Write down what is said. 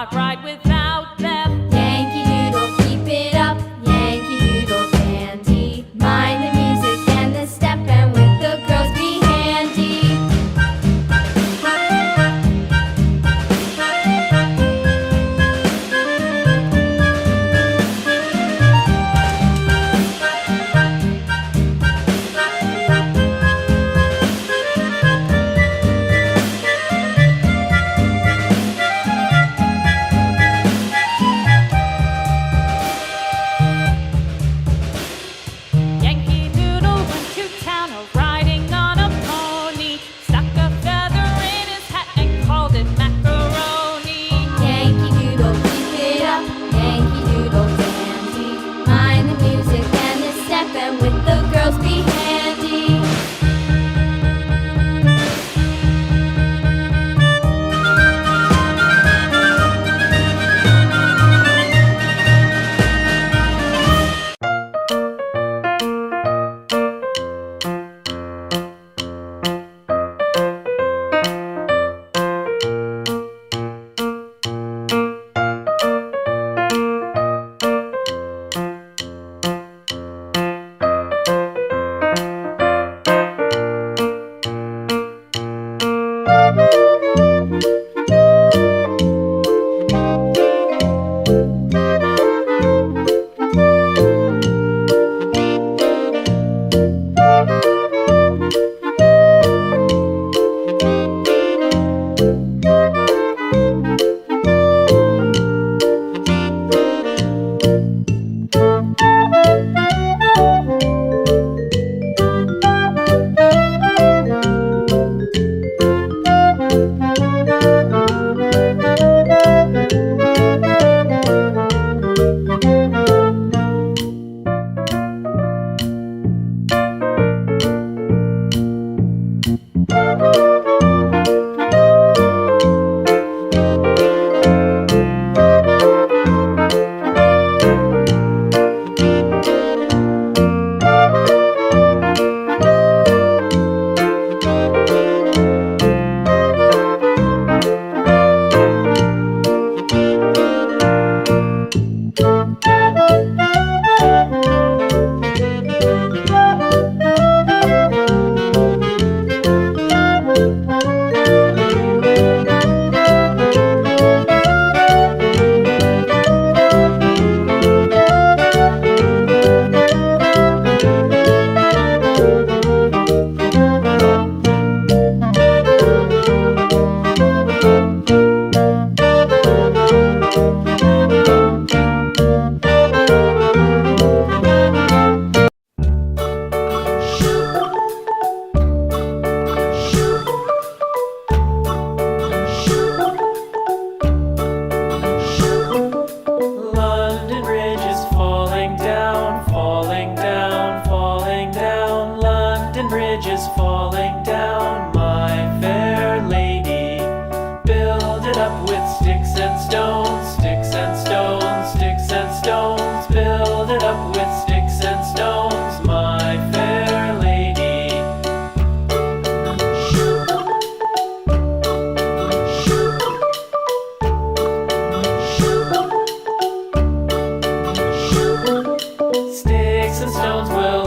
cannot ride without them. Yankee Doodle, keep it up. Yankee Doodle dandy. Mind the music and the step, and with the girls be handy. Yankee Doodle went to town riding on a pony, stuck a feather in his hat and called it macaroni. Yankee Doodle, keep it up. Yankee Doodle dandy. Mind the music and the step, and with the girls be handy. London Bridge is falling down, falling down, falling down. London Bridge is falling down, my fair lady. Build it up with sticks and stones, sticks and stones, sticks and stones. Build it up with sticks and stones, my fair lady. Sticks and stones will